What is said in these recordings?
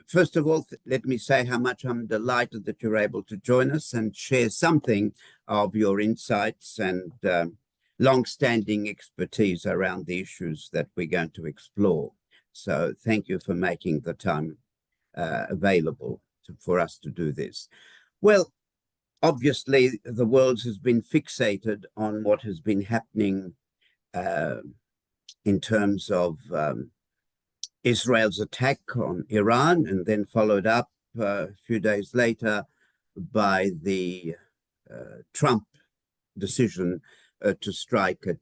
First of all, let me say how much I'm delighted that you're able to join us and share something of your insights and long-standing expertise around the issues that we're going to explore. So thank you for making the time available for us to do this. Well, obviously, the world has been fixated on what has been happening in terms of Israel's attack on Iran, and then followed up a few days later by the Trump decision to strike at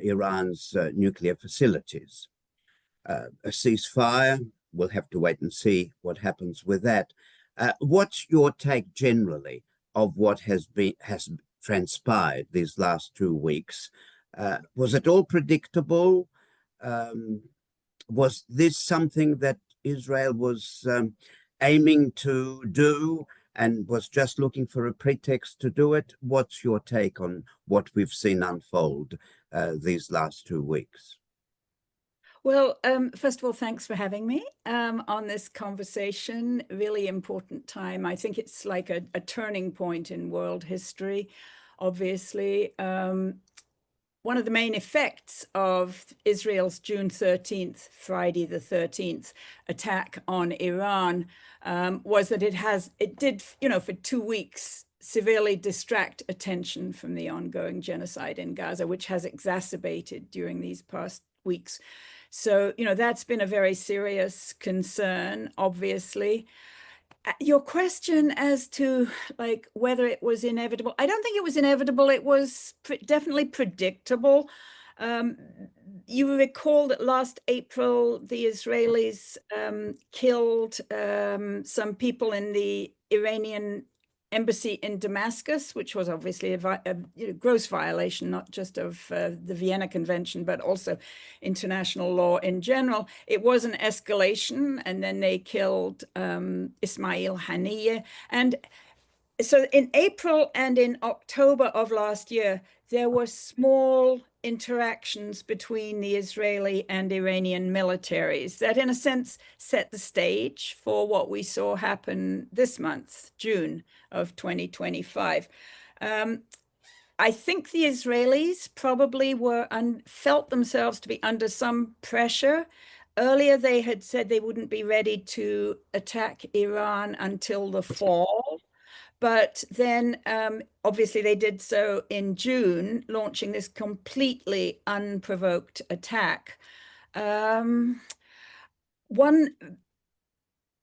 Iran's nuclear facilities. A ceasefire, we'll have to wait and see what happens with that. What's your take generally of what has transpired these last 2 weeks? Was it all predictable? Was this something that Israel was aiming to do and was just looking for a pretext to do it? What's your take on what we've seen unfold these last 2 weeks? Well, first of all, thanks for having me on this conversation. Really important time. I think it's like a turning point in world history, obviously. One of the main effects of Israel's June 13th, Friday the 13th attack on Iran was that it did, for 2 weeks, severely distract attention from the ongoing genocide in Gaza, which has exacerbated during these past weeks. So, that's been a very serious concern, obviously. Your question as to whether it was inevitable, I don't think it was inevitable. It was definitely predictable. You recall that last April, the Israelis killed some people in the Iranian embassy in Damascus, which was obviously a gross violation, not just of the Vienna Convention, but also international law in general. It was an escalation, and then they killed Ismail Haniyeh. And so in April and in October of last year, there were small interactions between the Israeli and Iranian militaries that, in a sense, set the stage for what we saw happen this month, June of 2025. I think the Israelis probably felt themselves to be under some pressure. Earlier, they had said they wouldn't be ready to attack Iran until the fall. But then, obviously, they did so in June, launching this completely unprovoked attack. One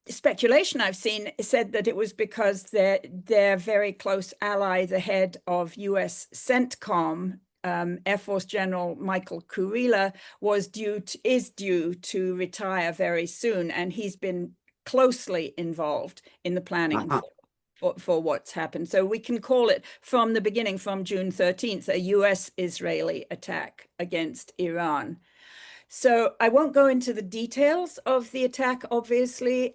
speculation I've seen said that it was because their very close ally, the head of US CENTCOM, Air Force General Michael Kurilla, is due to retire very soon, and he's been closely involved in the planning for what's happened. So we can call it, from the beginning, from June 13th, a US-Israeli attack against Iran. So I won't go into the details of the attack, obviously,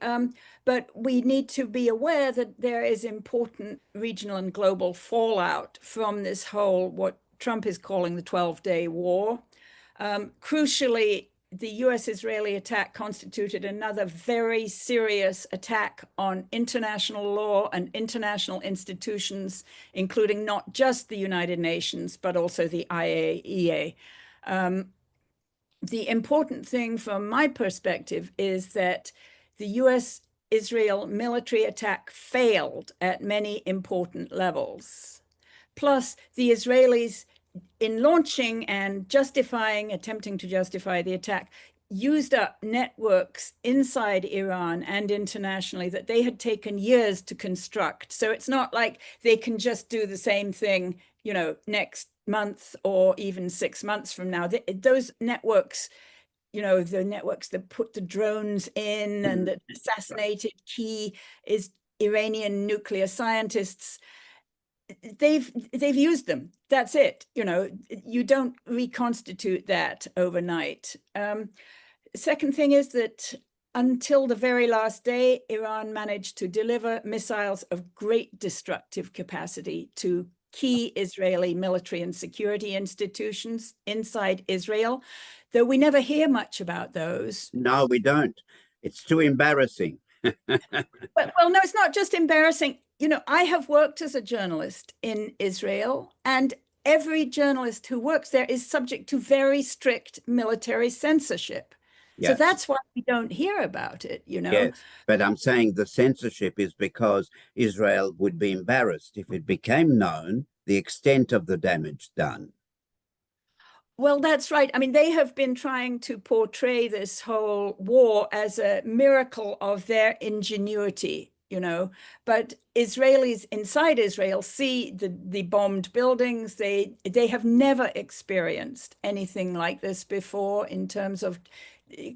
but we need to be aware that there is important regional and global fallout from this whole, what Trump is calling the 12-day war. Crucially, the US-Israeli attack constituted another very serious attack on international law and international institutions, including not just the United Nations, but also the IAEA. The important thing from my perspective is that the US-Israel military attack failed at many important levels. Plus, the Israelis, in launching and attempting to justify the attack, used up networks inside Iran and internationally that they had taken years to construct. So it's not like they can just do the same thing, next month or even 6 months from now. Those networks, the networks that put the drones in and that assassinated key Iranian nuclear scientists, they've used them. That's it. You don't reconstitute that overnight. Second thing is that until the very last day, Iran managed to deliver missiles of great destructive capacity to key Israeli military and security institutions inside Israel, though we never hear much about those. No, we don't. It's too embarrassing. Well, no, it's not just embarrassing. I have worked as a journalist in Israel, and every journalist who works there is subject to very strict military censorship. So Yes, that's why we don't hear about it. yes. But I'm saying the censorship is because Israel would be embarrassed if it became known the extent of the damage done. Well, that's right. I mean, they have been trying to portray this whole war as a miracle of their ingenuity, but Israelis inside Israel see the bombed buildings. They have never experienced anything like this before in terms of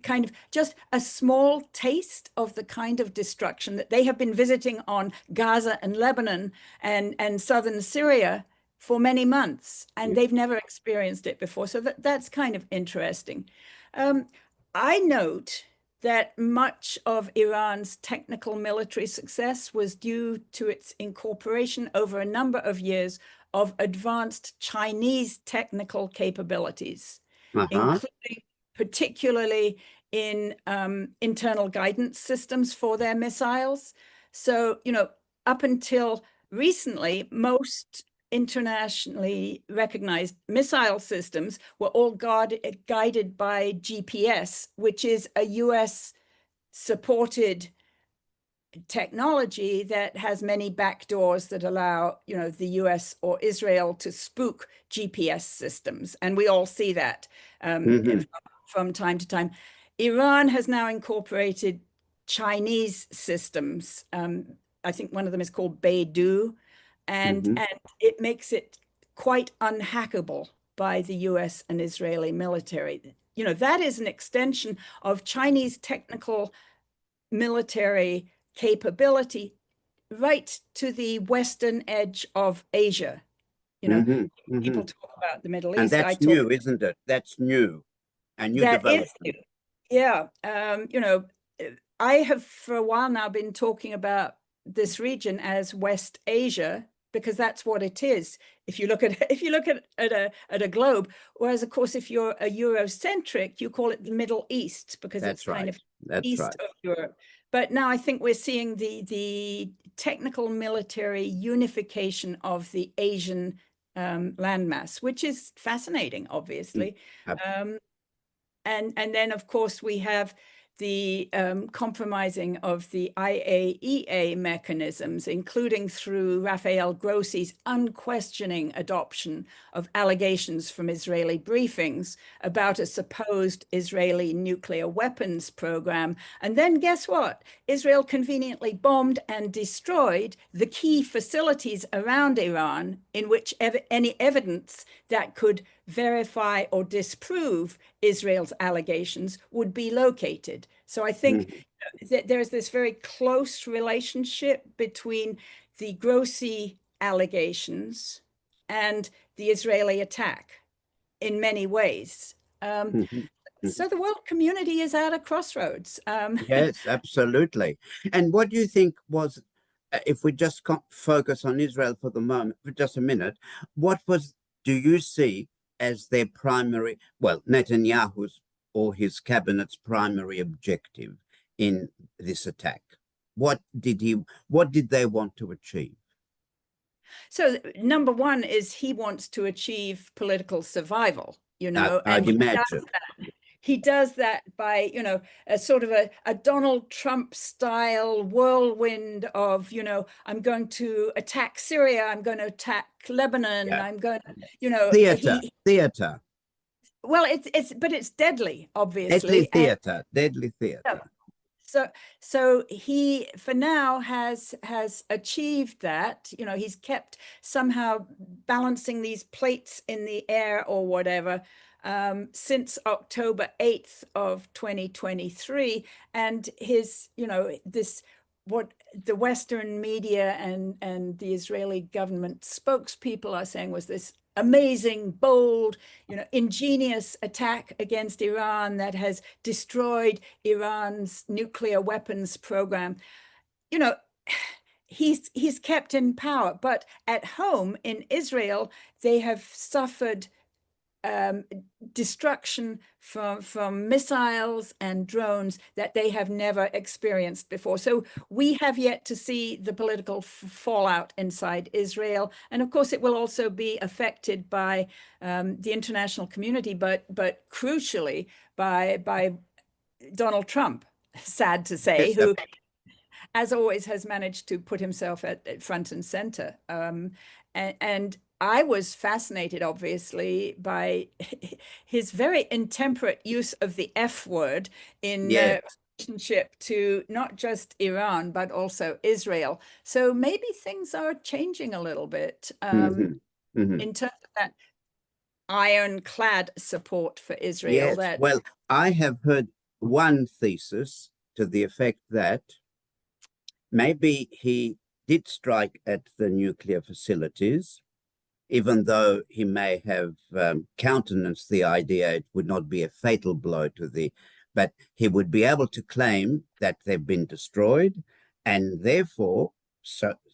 kind of just a small taste of the kind of destruction that they have been visiting on Gaza and Lebanon and southern Syria for many months, and they've never experienced it before. So that's kind of interesting. Um, I note that much of Iran's technical military success was due to its incorporation over a number of years of advanced Chinese technical capabilities, Uh-huh. including particularly in internal guidance systems for their missiles. So, up until recently, most internationally recognized missile systems were all guided by GPS, which is a US supported technology that has many backdoors that allow, the US or Israel to spook GPS systems. And we all see that Mm-hmm. from time to time. Iran has now incorporated Chinese systems. I think one of them is called Beidou, and Mm-hmm. and it makes it quite unhackable by the US and Israeli military. That is an extension of Chinese technical military capability right to the western edge of Asia. You know, Mm-hmm. Mm-hmm. People talk about the Middle And East. I that's talk new, isn't it? That's new, a new that is new. development. Yeah. I have for a while now been talking about this region as West Asia because that's what it is. If you look at a globe, whereas of course if you're a Eurocentric, you call it the Middle East because it's That's kind right. of That's east right. of Europe. But now I think we're seeing the technical military unification of the Asian landmass, which is fascinating, Mm. obviously. Uh, Um, and then, of course, we have the compromising of the IAEA mechanisms, including through Rafael Grossi's unquestioning adoption of allegations from Israeli briefings about a supposed Israeli nuclear weapons program. And then guess what? Israel conveniently bombed and destroyed the key facilities around Iran in which any evidence that could verify or disprove Israel's allegations would be located. So I think mhm, that there's this very close relationship between the Grossi allegations and the Israeli attack in many ways. mhm, mhm. So the world community is at a crossroads. Yes, absolutely. And what do you think was, if we just focus on Israel for the moment, for just a minute, do you see as their primary, well, Netanyahu's or his cabinet's primary objective in this attack? What did they want to achieve? So number one is he wants to achieve political survival, and I'd imagine. he does that by, a sort of a Donald Trump style whirlwind of, I'm going to attack Syria, I'm going to attack Lebanon, Yeah. I'm going to, Theater, theater, well, but it's deadly, deadly obviously. And theater, deadly theater. so so he for now has achieved that. He's kept somehow balancing these plates in the air or whatever since October 8th of 2023. And this what the Western media and the Israeli government spokespeople are saying was this amazing, bold, ingenious attack against Iran that has destroyed Iran's nuclear weapons program. You know, he's kept in power, but at home in Israel, they have suffered destruction from missiles and drones that they have never experienced before. So we have yet to see the political fallout inside Israel. And of course, it will also be affected by the international community, but crucially by Donald Trump, sad to say, Yes, who, as always, has managed to put himself at front and center. And I was fascinated, obviously, by his very intemperate use of the F word in relationship to not just Iran, but also Israel. So maybe things are changing a little bit in terms of that ironclad support for Israel. Yes, well, I have heard one thesis to the effect that maybe he did strike at the nuclear facilities, even though he may have countenanced the idea it would not be a fatal blow to but he would be able to claim that they've been destroyed, and therefore,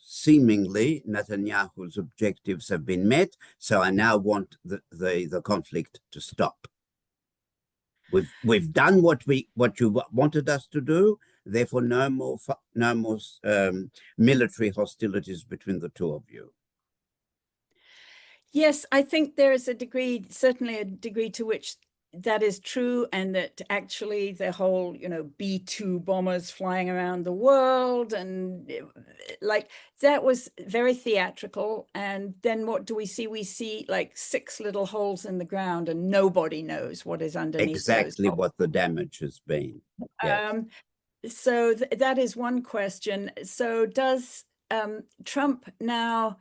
seemingly Netanyahu's objectives have been met. So I now want the conflict to stop. We've done what you wanted us to do. Therefore, no more military hostilities between the two of you. Yes, I think there is a degree, certainly a degree to which that is true, and that actually the whole, B-2 bombers flying around the world, and like that was very theatrical. And then what do we see? We see like 6 little holes in the ground, and nobody knows what is underneath exactly those what the damage has been. Yes. So that is one question. So does Trump now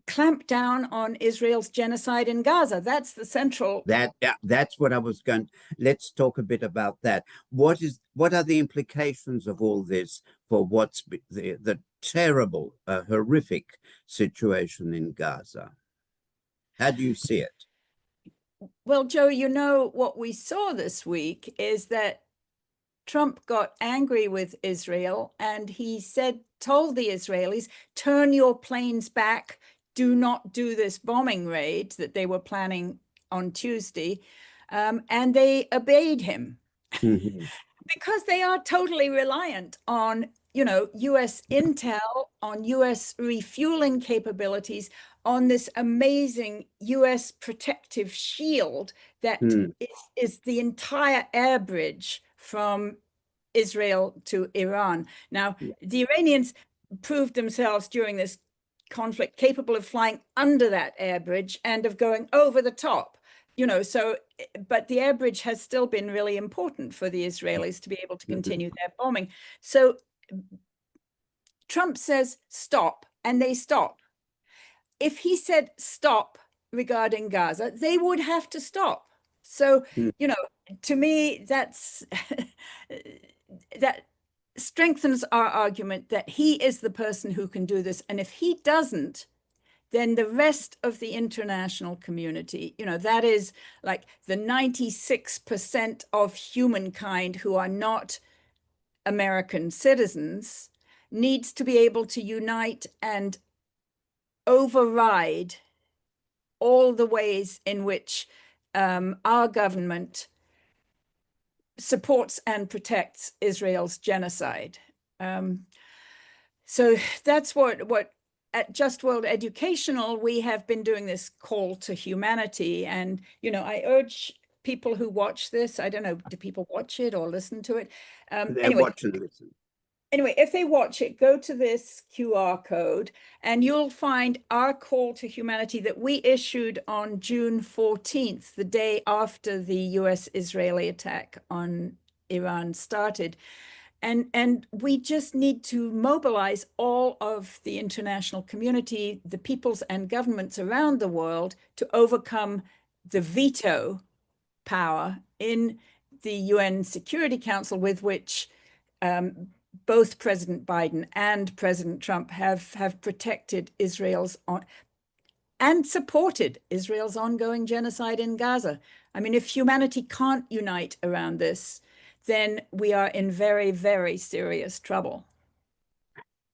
clamp down on Israel's genocide in Gaza? That's the central. That's what I was going. Let's talk a bit about that. What are the implications of all this for what's the terrible, horrific situation in Gaza? How do you see it? Well, Joe, what we saw this week is that Trump got angry with Israel, and he told the Israelis, turn your planes back. Do not do this bombing raid that they were planning on Tuesday. And they obeyed him because they are totally reliant on, US intel, on US refueling capabilities, on this amazing US protective shield that is the entire air bridge from Israel to Iran. Now, the Iranians proved themselves during this conflict capable of flying under that air bridge and of going over the top. But the air bridge has still been really important for the Israelis to be able to continue their bombing. So Trump says stop, and they stop. If he said stop regarding Gaza, they would have to stop. So, to me, that strengthens our argument that he is the person who can do this. And if he doesn't, then the rest of the international community, that is like the 96% of humankind who are not American citizens, needs to be able to unite and override all the ways in which our government supports and protects Israel's genocide. So that's what at Just World Educational, we have been doing this call to humanity. And, I urge people who watch this, I don't know, do people watch it or listen to it? Watch and listen. Anyway, if they watch it, go to this QR code and you'll find our call to humanity that we issued on June 14th, the day after the US-Israeli attack on Iran started. And we just need to mobilize all of the international community, the peoples and governments around the world, to overcome the veto power in the UN Security Council with which both President Biden and President Trump have protected Israel's and supported Israel's ongoing genocide in Gaza. I mean, if humanity can't unite around this, then we are in very, very serious trouble.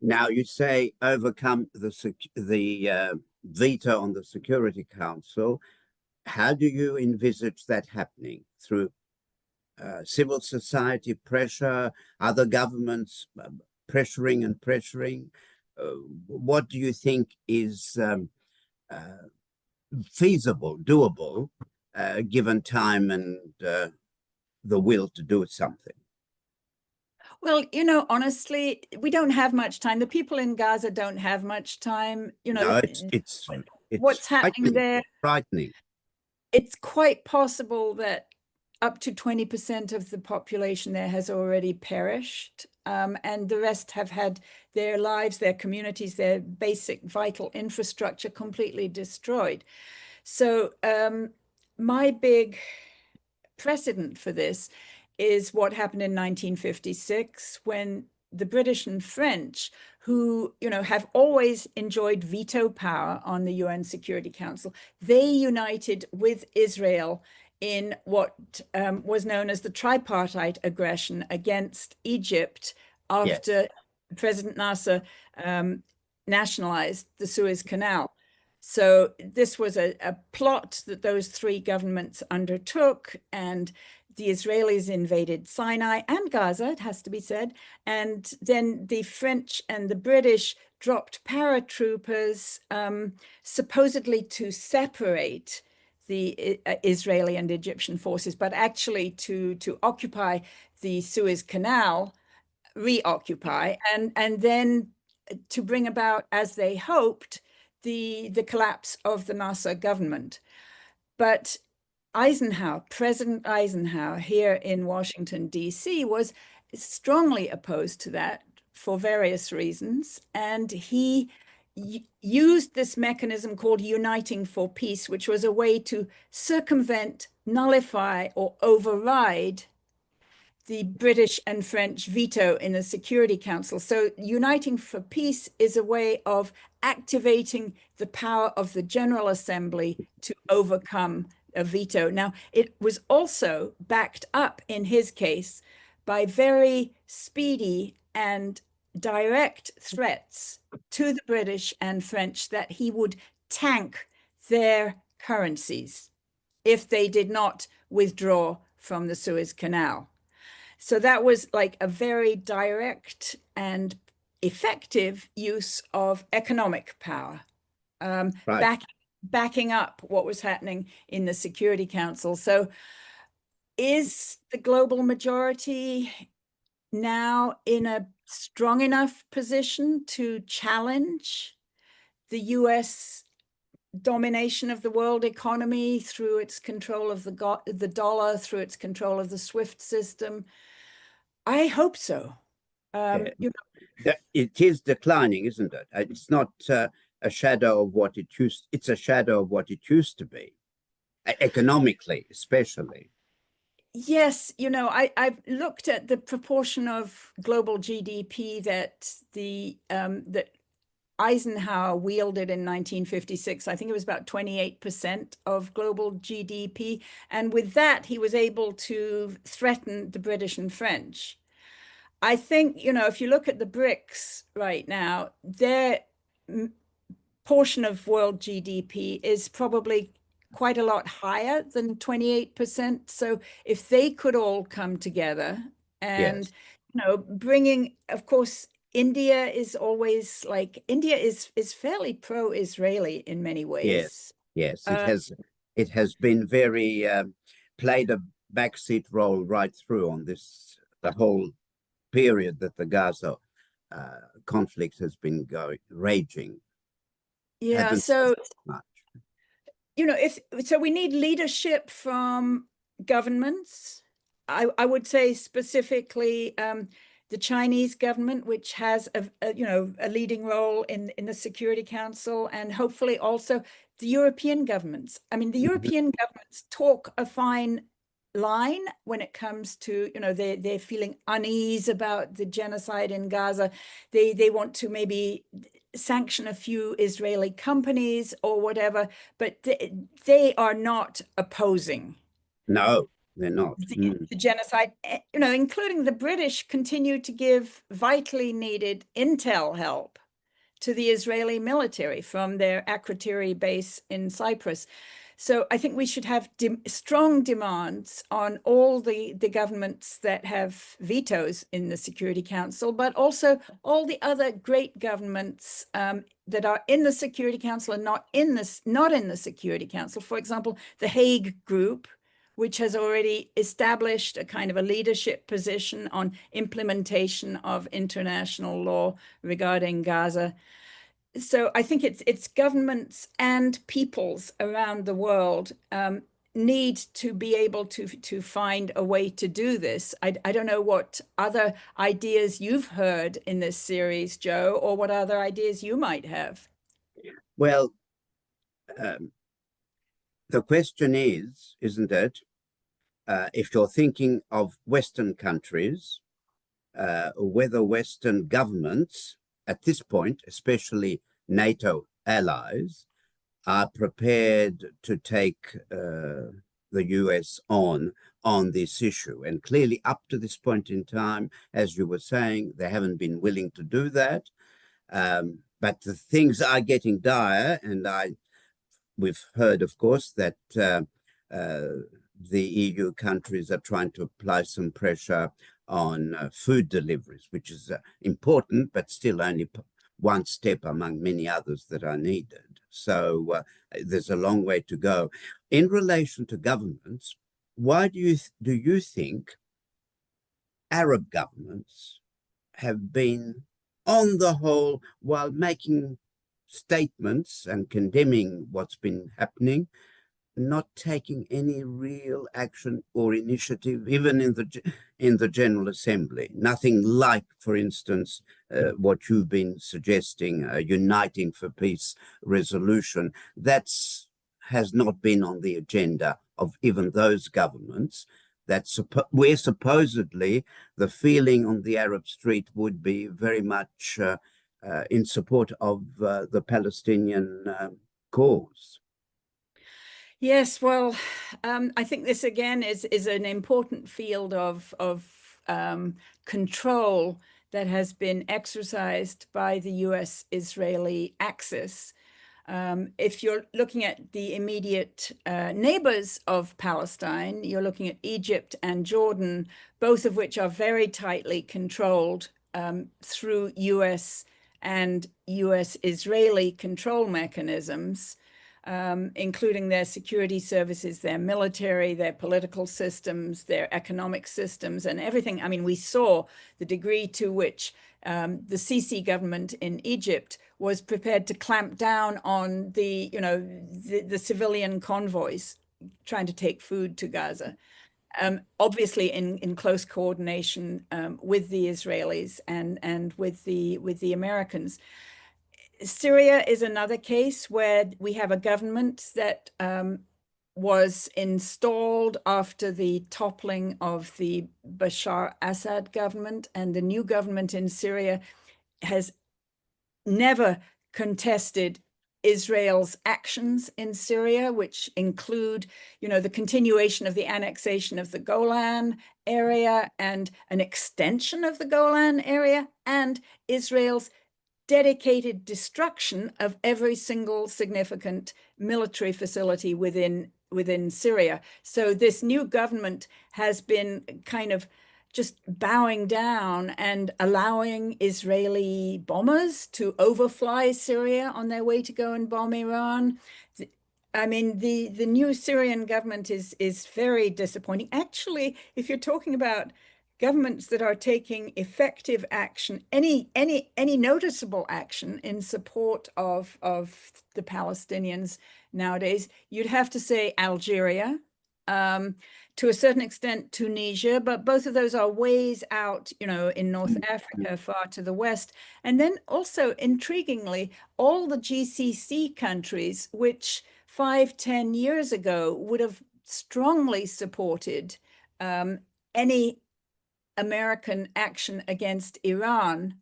Now, you say overcome the veto on the Security Council. How do you envisage that happening? Through civil society pressure, other governments pressuring and pressuring? What do you think is feasible, doable, given time and the will to do something? Well, honestly, we don't have much time. The people in Gaza don't have much time. No, it's what's happening there. Frightening. It's quite possible that up to 20% of the population there has already perished, and the rest have had their lives, their communities, their basic vital infrastructure completely destroyed. So my big precedent for this is what happened in 1956 when the British and French, who have always enjoyed veto power on the UN Security Council, they united with Israel in what was known as the tripartite aggression against Egypt after President Nasser nationalized the Suez Canal. So this was a plot that those three governments undertook, and the Israelis invaded Sinai and Gaza, it has to be said, and then the French and the British dropped paratroopers, supposedly to separate the Israeli and Egyptian forces, but actually to occupy the Suez Canal, reoccupy, and then to bring about, as they hoped, the collapse of the Nasser government. But President Eisenhower here in Washington, D.C., was strongly opposed to that for various reasons. And he used this mechanism called Uniting for Peace, which was a way to circumvent, nullify, or override the British and French veto in the Security Council. So Uniting for Peace is a way of activating the power of the General Assembly to overcome a veto. Now, it was also backed up in his case by very speedy and direct threats to the British and French that he would tank their currencies if they did not withdraw from the Suez Canal. So that was like a very direct and effective use of economic power, Right. backing up what was happening in the Security Council. So is the global majority now in a strong enough position to challenge the US domination of the world economy through its control of the dollar, through its control of the SWIFT system? I hope so. It is declining, isn't it? It's not a shadow of what it used. It's a shadow of what it used to be, economically, especially. Yes, I've looked at the proportion of global GDP that that Eisenhower wielded in 1956. I think it was about 28% of global GDP. And with that, he was able to threaten the British and French. I think, if you look at the BRICS right now, their portion of world GDP is probably quite a lot higher than 28%. So if they could all come together and, bringing, of course, India is always India is fairly pro-Israeli in many ways. Yes, it has been very played a backseat role right through on the whole period that the Gaza conflict has been raging. Yeah, so we need leadership from governments. I would say specifically the Chinese government, which has a leading role in the Security Council, and hopefully also the European governments. I mean, the European governments talk a fine line when it comes to, they're feeling unease about the genocide in Gaza. They want to maybe sanction a few Israeli companies or whatever, but they are not opposing. No, they're not. The genocide, including the British, continue to give vitally needed intel help to the Israeli military from their Akrotiri base in Cyprus. So I think we should have strong demands on all the governments that have vetoes in the Security Council, but also all the other great governments that are in the Security Council and not in the Security Council. For example, the Hague Group, which has already established a kind of a leadership position on implementation of international law regarding Gaza. So I think it's governments and peoples around the world need to be able to find a way to do this. I don't know what other ideas you've heard in this series, Joe, or what other ideas you might have. Well, the question is, isn't it, if you're thinking of Western countries, whether Western governments at this point, especially NATO allies, are prepared to take the US on this issue. And clearly up to this point in time, as you were saying, they haven't been willing to do that. But the things are getting dire, and we've heard, of course, that the EU countries are trying to apply some pressure on food deliveries, which is important, but still only one step among many others that are needed. So there's a long way to go. In relation to governments, why do you think Arab governments have been, on the whole, while making statements and condemning what's been happening, not taking any real action or initiative, even in the General Assembly? Nothing like, for instance, what you've been suggesting, a Uniting for Peace resolution. Has not been on the agenda of even those governments. Where supposedly the feeling on the Arab street would be very much in support of the Palestinian cause. Yes, well, I think this again is an important field of control that has been exercised by the US-Israeli axis. If you're looking at the immediate neighbors of Palestine, you're looking at Egypt and Jordan, both of which are very tightly controlled through US and US-Israeli control mechanisms. Including their security services, their military, their political systems, their economic systems, and everything. I mean, we saw the degree to which the Sisi government in Egypt was prepared to clamp down on the civilian convoys trying to take food to Gaza. Obviously in close coordination with the Israelis and with the Americans. Syria is another case where we have a government that was installed after the toppling of the Bashar Assad government, and the new government in Syria has never contested Israel's actions in Syria, which include, the continuation of the annexation of the Golan area and an extension of the Golan area, and Israel's dedicated destruction of every single significant military facility within Syria. So this new government has been kind of just bowing down and allowing Israeli bombers to overfly Syria on their way to go and bomb Iran. I mean, the new Syrian government is very disappointing. Actually, if you're talking about governments that are taking effective action, any noticeable action in support of the Palestinians nowadays, you'd have to say Algeria, to a certain extent Tunisia, but both of those are ways out, in North Africa, far to the west. And then also, intriguingly, all the GCC countries, which 5-10 years ago would have strongly supported any American action against Iran,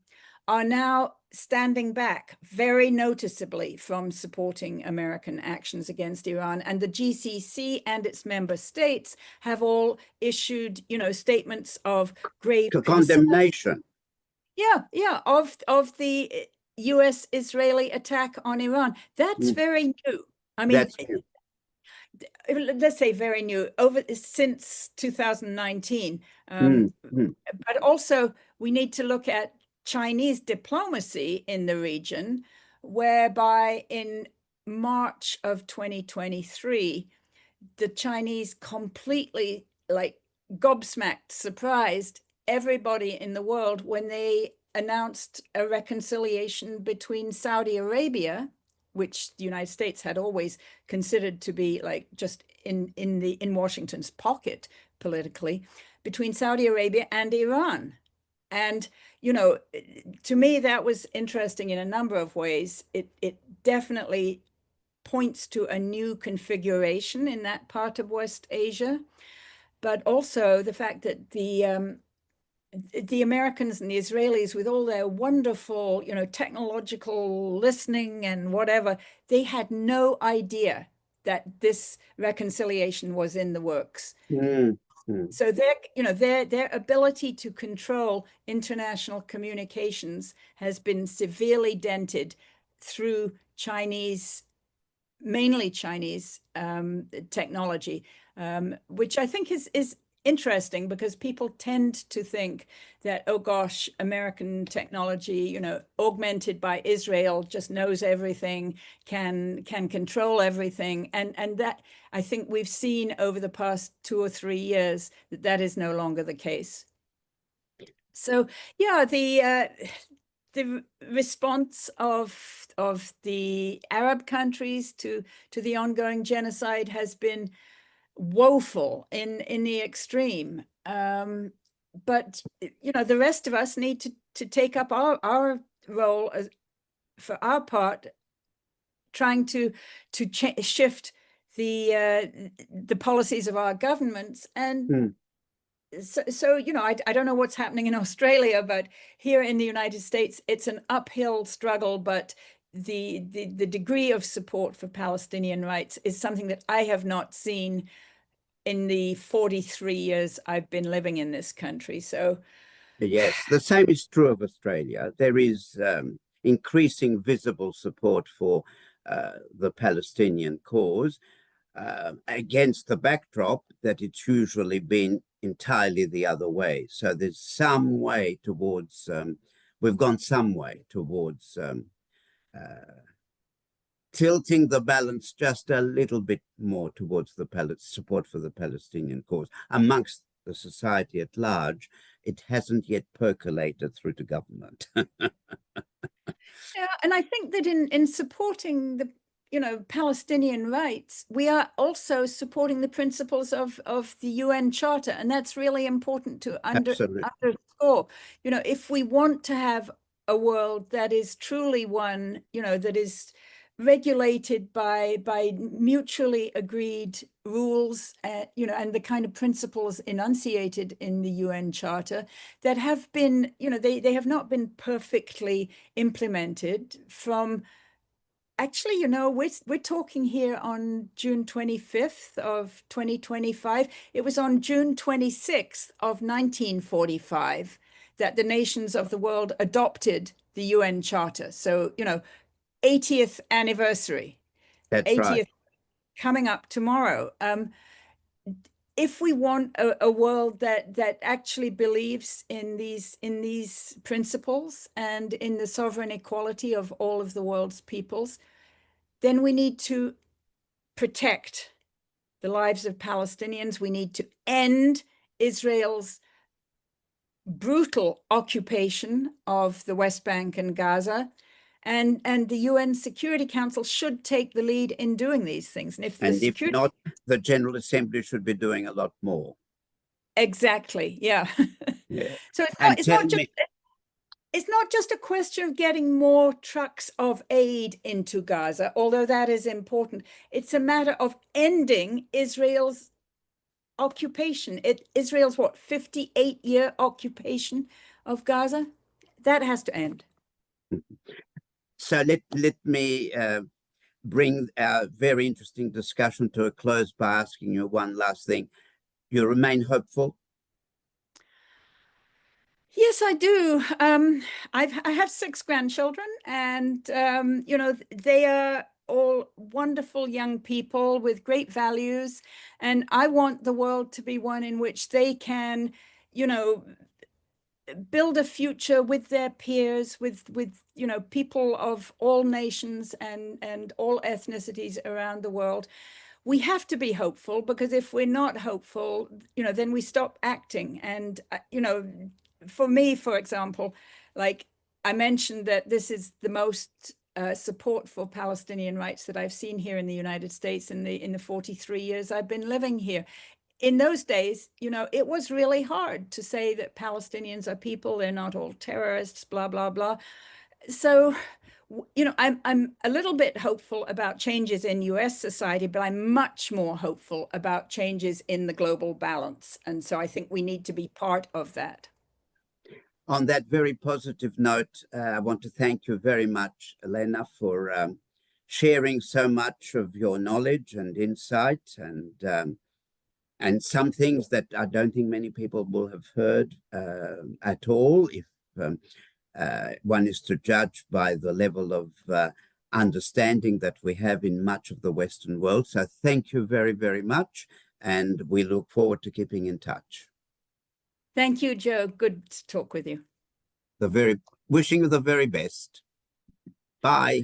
are now standing back very noticeably from supporting American actions against Iran. And the GCC and its member states have all issued, statements of grave condemnation. Yeah, of the US-Israeli attack on Iran. That's very new. I mean, let's say very new, since 2019. But also, we need to look at Chinese diplomacy in the region, whereby in March of 2023, the Chinese completely, like, gobsmacked, surprised everybody in the world when they announced a reconciliation between Saudi Arabia, which the United States had always considered to be like just in Washington's pocket politically, between Saudi Arabia and Iran. And, you know, to me, that was interesting in a number of ways. It definitely points to a new configuration in that part of West Asia, but also the fact that the Americans and the Israelis, with all their wonderful, you know, technological listening and whatever, they had no idea that this reconciliation was in the works. So their ability to control international communications has been severely dented through mainly Chinese technology, which I think is interesting, because people tend to think that, oh gosh, American technology, you know, augmented by Israel, just knows everything, can control everything, and that, I think we've seen over the past 2 or 3 years that that is no longer the case. So yeah, the response of the Arab countries to the ongoing genocide has been woeful in the extreme. But you know, the rest of us need to take up our role for our part, trying to shift the policies of our governments. And so you know, I don't know what's happening in Australia, but here in the United States, it's an uphill struggle. But the degree of support for Palestinian rights is something that I have not seen in the 43 years I've been living in this country. So yes, the same is true of Australia. There is increasing visible support for the Palestinian cause, against the backdrop that it's usually been entirely the other way. So there's some way towards, we've gone some way towards tilting the balance just a little bit more towards the support for the Palestinian cause amongst the society at large. It hasn't yet percolated through to government. Yeah, and I think that in supporting the, you know, Palestinian rights, we are also supporting the principles of the UN Charter, and that's really important to underscore. You know, if we want to have a world that is truly one, you know, that is regulated by mutually agreed rules, you know, and the kind of principles enunciated in the UN Charter that have been, you know, they have not been perfectly implemented from. Actually, you know, we're talking here on June 25th of 2025. It was on June 26th of 1945 that the nations of the world adopted the UN Charter. So, you know, 80th anniversary. That's 80th right. coming up tomorrow. If we want a world that actually believes in these principles and in the sovereign equality of all of the world's peoples, then we need to protect the lives of Palestinians. We need to end Israel's brutal occupation of the West Bank and Gaza. And the UN Security Council should take the lead in doing these things. And if not, the General Assembly should be doing a lot more. Exactly, yeah. Yeah. So it's not just a question of getting more trucks of aid into Gaza, although that is important. It's a matter of ending Israel's occupation. Israel's what, 58-year occupation of Gaza? That has to end. So let me bring our very interesting discussion to a close by asking you one last thing. You remain hopeful? Yes, Yes, I do. I have 6 grandchildren, and they are all wonderful young people with great values, and I want the world to be one in which they can, you know, build a future with their peers, with people of all nations and all ethnicities around the world. We have to be hopeful, because if we're not hopeful, then we stop acting. And for me, for example, like I mentioned, that this is the most support for Palestinian rights that I've seen here in the United States in the 43 years I've been living here. In those days, it was really hard to say that Palestinians are people, they're not all terrorists, blah, blah, blah. So, I'm a little bit hopeful about changes in US society, but I'm much more hopeful about changes in the global balance. And so I think we need to be part of that. On that very positive note, I want to thank you very much, Helena, for sharing so much of your knowledge and insight, and some things that I don't think many people will have heard at all, if one is to judge by the level of understanding that we have in much of the Western world. So thank you very, very much, and we look forward to keeping in touch. Thank you, Joe. Good to talk with you. Wishing you the very best. Bye.